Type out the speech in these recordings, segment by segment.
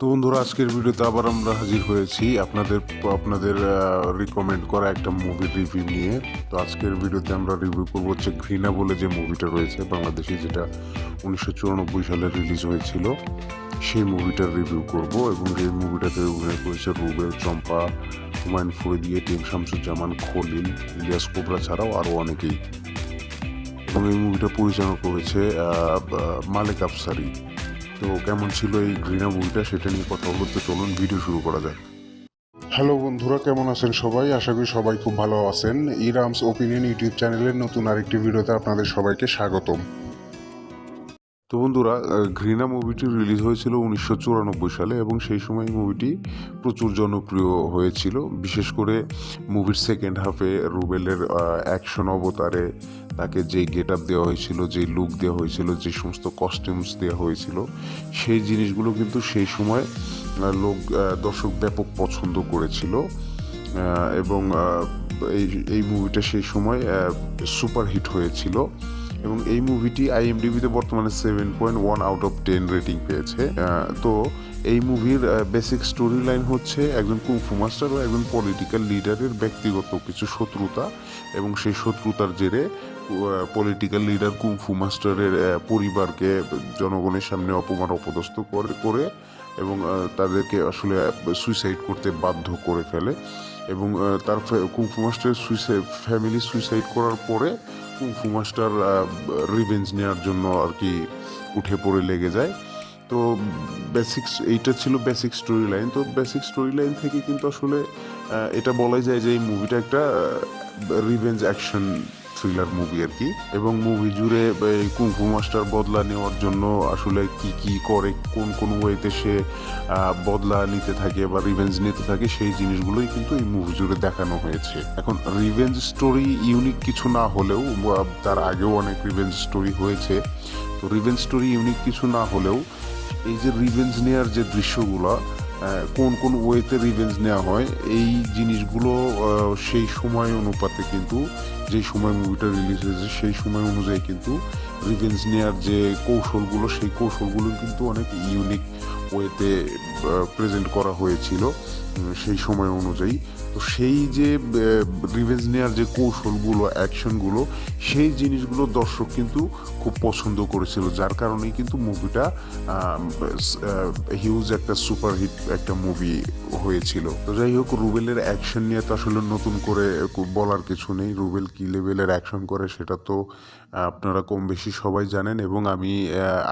তো বন্ধুরা, আজকের ভিডিওতে আবার আমরা হাজির হয়েছি আপনাদের আপনাদের রিকমেন্ড করা একটা মুভির রিভিউ নিয়ে। তো আজকের ভিডিওতে আমরা রিভিউ করবো হচ্ছে ঘৃণা বলে যে মুভিটা রয়েছে বাংলাদেশে, যেটা 1994 সালে রিলিজ হয়েছিল। সেই মুভিটার রিভিউ করব এবং এই মুভিটাতে অভিনয় করেছে রুবেল, চম্পা, হুমায়ুন ফরিদি, এটিএম শামসুজ্জামান, খলিল, ইলিয়াস কোবরা ছাড়াও আরও অনেকেই। এবং এই মুভিটা পরিচালনা করেছে মালেক আফসারি। তো কেমন ছিল এই ঘৃণা মুভিটা সেটা নিয়ে কথা বলতে চলুন ভিডিও শুরু করা যাক। হ্যালো বন্ধুরা, কেমন আছেন সবাই? আশা করি সবাই খুব ভালো আছেন। ইরামস ওপিনিয়ন ইউটিউব চ্যানেলের নতুন আরেকটি ভিডিওতে আপনাদের সবাইকে স্বাগতম। তো বন্ধুরা, ঘৃণা মুভিটি রিলিজ হয়েছিল 1994 সালে এবং সেই সময় মুভিটি প্রচুর জনপ্রিয় হয়েছিল। বিশেষ করে মুভির সেকেন্ড হাফে রুবেলের অ্যাকশন অবতারে তাকে যেই গেট আপ দেওয়া হয়েছিল, যেই লুক দেওয়া হয়েছিল, যে সমস্ত কস্টিউমস দেওয়া হয়েছিল, সেই জিনিসগুলো কিন্তু সেই সময় দর্শক ব্যাপক পছন্দ করেছিল। এবং এই মুভিটা সেই সময় সুপারহিট হয়েছিল। এবং এই মুভিটি আইএমডিবিতে বর্তমানে 7.1 আউট অফ 10 রেটিং পেয়েছে। তো এই মুভির বেসিক স্টোরি লাইন হচ্ছে একজন কুংফু মাস্টার ও একজন পলিটিক্যাল লিডারের ব্যক্তিগত কিছু শত্রুতা, এবং সেই শত্রুতার জেরে পলিটিক্যাল লিডার কুংফু মাস্টারের পরিবারকে জনগণের সামনে অপমান অপদস্থ করে এবং তাদেরকে আসলে সুইসাইড করতে বাধ্য করে ফেলে। এবং তার কুংফু মাস্টারের ফ্যামিলি সুইসাইড করার পরে কুংফু মাস্টার রিভেঞ্জ নেওয়ার জন্য আর কি উঠে পড়ে লেগে যায়। তো এইটা ছিল বেসিক স্টোরি লাইন। তো বেসিক স্টোরি লাইন থেকে কিন্তু আসলে এটা বলাই যায় যে এই মুভিটা একটা রিভেঞ্জ অ্যাকশন থ্রিলার মুভি আর কি। এবং মুভি জুড়ে কুংফু মাস্টার বদলা নেওয়ার জন্য আসলে কি কি করে, কোন কোন ওয়েতে সে বদলা নিতে থাকে বা রিভেঞ্জ নিতে থাকে, সেই জিনিসগুলোই কিন্তু এই মুভি জুড়ে দেখানো হয়েছে। এখন রিভেঞ্জ স্টোরি ইউনিক কিছু না হলেও, তার আগেও অনেক রিভেঞ্জ স্টোরি হয়েছে, তো রিভেঞ্জ স্টোরি ইউনিক কিছু না হলেও এই যে রিভেঞ্জ নেওয়ার যে দৃশ্যগুলো, কোন কোন ওয়েতে রিভেঞ্জ নেওয়া হয়, এই জিনিসগুলো সেই সময় অনুপাতে কিন্তু, যেই সময় মুভিটা রিলিজ হয়েছে সেই সময় অনুযায়ী কিন্তু রিভেঞ্জ নেওয়ার যে কৌশলগুলো, সেই কৌশলগুলো কিন্তু অনেক ইউনিক ওয়েতে প্রেজেন্ট করা হয়েছিল সেই সময় অনুযায়ী। তো সেই যে রিভেঞ্জ নেওয়ার যে কৌশলগুলো, অ্যাকশনগুলো, সেই জিনিসগুলো দর্শক কিন্তু খুব পছন্দ করেছিল, যার কারণেই কিন্তু মুভিটা হিউজ একটা সুপারহিট একটা মুভি হয়েছিল। তো যাই হোক, রুবেলের অ্যাকশন নিয়ে তো আসলে নতুন করে বলার কিছু নেই। রুবেল কি লেভেলের অ্যাকশন করে সেটা তো আপনারা কম বেশি সবাই জানেন। এবং আমি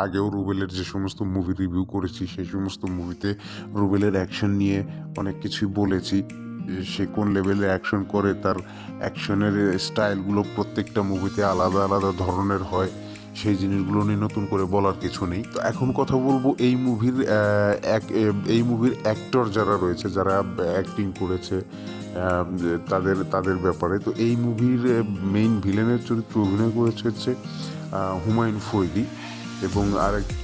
আগেও রুবেলের যে সমস্ত মুভি রিভিউ করেছি সেই সমস্ত মুভিতে রুবেলের অ্যাকশন নিয়ে অনেক কিছুই বলেছি। সে কোন লেভেলে অ্যাকশন করে, তার অ্যাকশনের স্টাইলগুলো প্রত্যেকটা মুভিতে আলাদা আলাদা ধরনের হয়, সেই জিনিসগুলো নিয়ে নতুন করে বলার কিছু নেই। তো এখন কথা বলবো এই মুভির অ্যাক্টর যারা রয়েছে, যারা অ্যাক্টিং করেছে, তাদের ব্যাপারে। তো এই মুভির মেইন ভিলেনের চরিত্রে অভিনয় করেছে হচ্ছে হুমায়ুন ফরিদি, এবং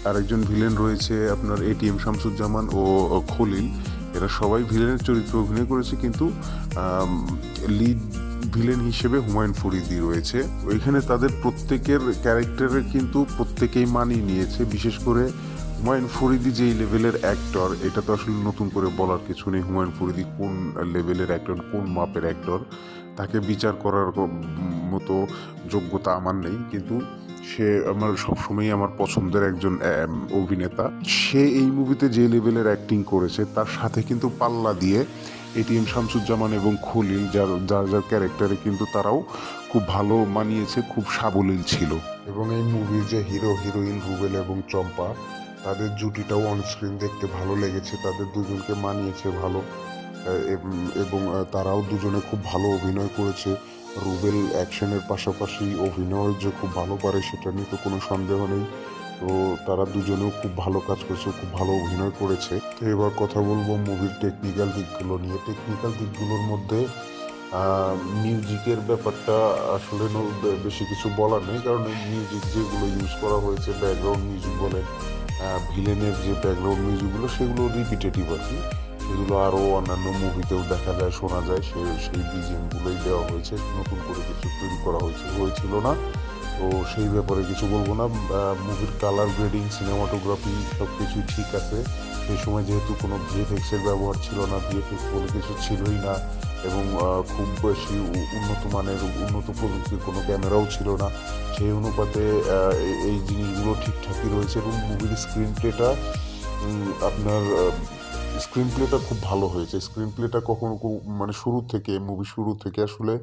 আরেকজন ভিলেন রয়েছে আপনার এটিএম শামসুজ্জামান ও খলিল। এরা সবাই ভিলেনের চরিত্রে অভিনয় করেছে, কিন্তু লিড ভিলেন হিসেবে হুমায়ুন ফরিদি রয়েছে। ওইখানে তাদের প্রত্যেকের ক্যারেক্টারে কিন্তু প্রত্যেকেই মানিয়ে নিয়েছে। বিশেষ করে হুমায়ুন ফরিদি যেই লেভেলের অ্যাক্টর, এটা তো আসলে নতুন করে বলার কিছু নেই। হুমায়ুন ফরিদি কোন লেভেলের অ্যাক্টর, কোন মাপের অ্যাক্টর, তাকে বিচার করার মতো যোগ্যতা আমার নেই, কিন্তু সে আমার সবসময়ই আমার পছন্দের একজন অভিনেতা। সে এই মুভিতে যে লেভেলের অ্যাক্টিং করেছে তার সাথে কিন্তু পাল্লা দিয়ে এটিএম শামসুজ্জামান এবং খলিল, যার যার ক্যারেক্টারে কিন্তু তারাও খুব ভালো মানিয়েছে, খুব সাবলীল ছিল। এবং এই মুভির যে হিরো হিরোইন রুবেল এবং চম্পা, তাদের জুটিটাও অনস্ক্রিন দেখতে ভালো লেগেছে, তাদের দুজনকে মানিয়েছে ভালো। এবং তারাও দুজনে খুব ভালো অভিনয় করেছে। রুবেল অ্যাকশনের পাশাপাশি অভিনয় যে খুব ভালো পারে সেটা নিয়ে তো কোনো সন্দেহ নেই। তো তারা দুজনেও খুব ভালো কাজ করেছে, খুব ভালো অভিনয় করেছে। তো এবার কথা বলবো মুভির টেকনিক্যাল দিকগুলো নিয়ে। টেকনিক্যাল দিকগুলোর মধ্যে মিউজিকের ব্যাপারটা আসলে বেশি কিছু বলার নেই, কারণ এই মিউজিক যেগুলো ইউজ করা হয়েছে, ব্যাকগ্রাউন্ড মিউজিক বলেন, ভিলেনের যে ব্যাকগ্রাউন্ড মিউজিকগুলো, সেগুলো রিপিটেটিভ আর কি। সেগুলো আরও অন্যান্য মুভিতেও দেখা যায়, শোনা যায়। সেই বিজিএমগুলোই দেওয়া হয়েছে, নতুন করে কিছু তৈরি করা হয়েছিল না। তো সেই ব্যাপারে কিছু বলবো না। মুভির কালার গ্রেডিং, সিনেমাটোগ্রাফি সব কিছুই ঠিক আছে। সেই সময় যেহেতু কোনো ভিএফএক্সের ব্যবহার ছিল না, ভিএফএক্স বলে কিছু ছিলই না, এবং খুব বেশি উন্নত মানের উন্নত প্রযুক্তির কোনো ক্যামেরাও ছিল না, সেই অনুপাতে এই জিনিসগুলো ঠিকঠাকই রয়েছে। এবং মুভির স্ক্রিন প্লেটা আপনার স্ক্রিন প্লেটা খুব ভালো হয়েছে। স্ক্রিন প্লেটা কখনো মানে মুভি শুরু থেকে আসলে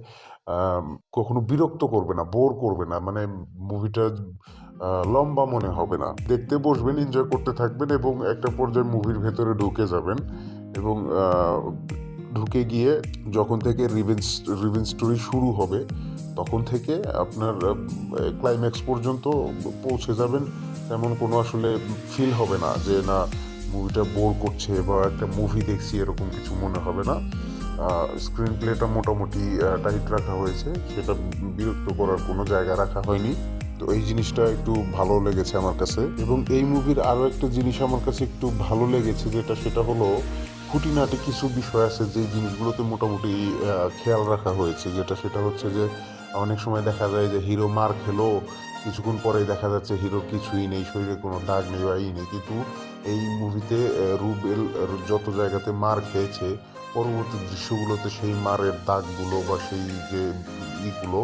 কখনো বিরক্ত করবে না, বোর করবে না, মানে মুভিটা লম্বা মনে হবে না। দেখতে বসবেন, এনজয় করতে থাকবেন এবং একটা পর্যায়ে মুভির ভেতরে ঢুকে যাবেন। এবং ঢুকে গিয়ে যখন থেকে রিভেঞ্জ স্টোরি শুরু হবে তখন থেকে আপনার ক্লাইম্যাক্স পর্যন্ত পৌঁছে যাবেন। তেমন কোনো আসলে ফিল হবে না যে না মুভিটা বোর করছে বা একটা মুভি দেখছি, এরকম কিছু মনে হবে না। স্ক্রিন প্লেটা মোটামুটি টাইট রাখা হয়েছে, সেটা বিরক্ত করার কোনো জায়গা রাখা হয়নি। তো এই জিনিসটা একটু ভালো লেগেছে আমার কাছে। এবং এই মুভির আরও একটা জিনিস আমার কাছে একটু ভালো লেগেছে, সেটা হলো খুঁটিনাটি কিছু বিষয় আছে যে জিনিসগুলোতে মোটামুটি খেয়াল রাখা হয়েছে। সেটা হচ্ছে যে অনেক সময় দেখা যায় যে হিরো মার খেলো, কিছুক্ষণ পরেই দেখা যাচ্ছে হিরোর কিছুই নেই, শরীরে কোনো দাগ নেই বা নেই, কিন্তু এই মুভিতে রুবেল যত জায়গাতে মার খেয়েছে পরবর্তী দৃশ্যগুলোতে সেই মারের দাগগুলো বা সেই যে ইগুলো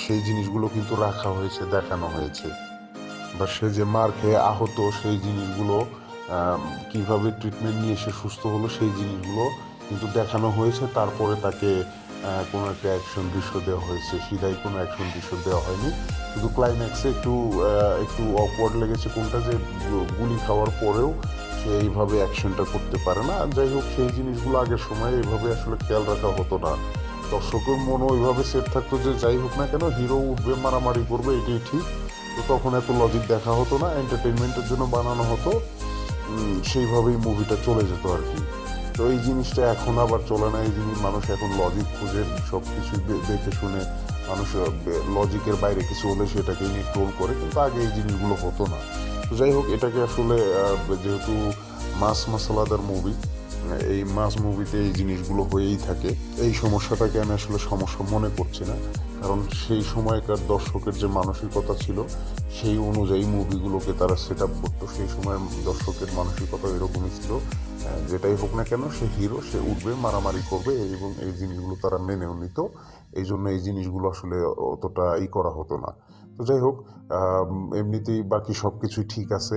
সেই জিনিসগুলো কিন্তু রাখা হয়েছে, দেখানো হয়েছে। বা সে যে মার খেয়ে আহত সেই জিনিসগুলো কিভাবে ট্রিটমেন্ট নিয়ে সে সুস্থ হলো সেই জিনিসগুলো কিন্তু দেখানো হয়েছে। তারপরে তাকে কোনো একটা অ্যাকশন দৃশ্য দেওয়া হয়েছে, সিধাই কোনো অ্যাকশন দৃশ্য দেওয়া হয়নি। শুধু ক্লাইম্যাক্সে একটু অকওয়ার্ড লেগেছে কোনটা, যে গুলি খাওয়ার পরেও সে এইভাবে অ্যাকশনটা করতে পারে না। যাই হোক, সেই জিনিসগুলো আগের সময় এইভাবে আসলে খেয়াল রাখা হতো না। দর্শকের মনও ওইভাবে সেট থাকতো যে যাই হোক না কেন হিরো উঠবে, মারামারি করবে, এটাই ঠিক। তো তখন এত লজিক দেখা হতো না, এন্টারটেনমেন্টের জন্য বানানো হতো, সেইভাবেই মুভিটা চলে যেত আর কি। তো এই জিনিসটা এখন আবার চলে না। এই জিনিস মানুষ এখন লজিক খুঁজে সব কিছু দেখে শুনে মানুষ লজিকের বাইরে কিছু হলে সেটাকে নিয়ে ট্রোল করে, কিন্তু আগে এই জিনিসগুলো হতো না। তো যাই হোক, এটাকে আসলে যেহেতু মাস মাসালাদার মুভি, এই মাস মুভিতে এই জিনিসগুলো হয়েই থাকে। এই সমস্যাটাকে আমি আসলে সমস্যা মনে করছি না, কারণ সেই সময়কার দর্শকের যে মানসিকতা ছিল সেই অনুযায়ী মুভিগুলোকে তারা সেট আপ করতো। সেই সময় দর্শকের মানসিকতা এরকমই ছিল, যেটাই হোক না কেন সে হিরো, সে উঠবে, মারামারি করবে, এবং এই জিনিসগুলো তারা মেনেও নিত। এই জন্য এই জিনিসগুলো আসলে অতটা করা হতো না। তো যাই হোক, এমনিতেই বাকি সব কিছুই ঠিক আছে।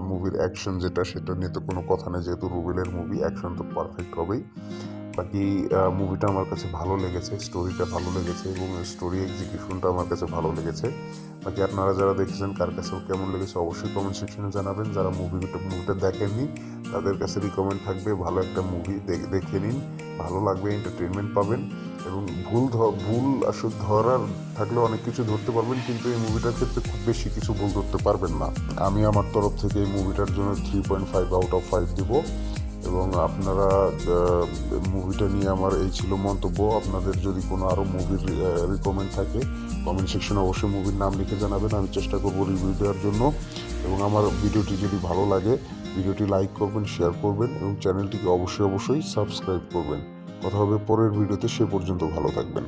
মুভির অ্যাকশন সেটা নিয়ে তো কোনো কথা নেই, যেহেতু রুবেলের মুভি, অ্যাকশন তো পারফেক্ট হবেই। বাকি মুভিটা আমার কাছে ভালো লেগেছে, স্টোরিটা ভালো লেগেছে এবং স্টোরি এক্সিকিউশনটা আমার কাছে ভালো লেগেছে। বাকি আপনারা যারা দেখেছেন কার কাছেও কেমন লেগেছে অবশ্যই কমেন্ট সেকশনে জানাবেন। যারা মুভিটা দেখেননি তাদের কাছে রিকমেন্ড থাকবে, ভালো একটা মুভি দেখে নিন, ভালো লাগবে, এন্টারটেনমেন্ট পাবেন। এবং ভুল আসলে ধরার থাকলে অনেক কিছু ধরতে পারবেন, কিন্তু এই মুভিটার ক্ষেত্রে খুব বেশি কিছু ভুল ধরতে পারবেন না। আমি আমার তরফ থেকে এই মুভিটার জন্য 3.5 আউট অফ 5 দিব। এবং আপনারা মুভিটা নিয়ে আমার এই ছিল মন্তব্য। আপনাদের যদি কোনো আরও মুভির রিকমেন্ড থাকে কমেন্ট সেকশনে অবশ্যই মুভির নাম লিখে জানাবেন, আমি চেষ্টা করবো রিভিউ দেওয়ার জন্য। এবং আমার ভিডিওটি যদি ভালো লাগে ভিডিওটি লাইক করবেন, শেয়ার করবেন এবং চ্যানেলটিকে অবশ্যই সাবস্ক্রাইব করবেন। কথা হবে পরের ভিডিওতে, সে পর্যন্ত ভালো থাকবেন।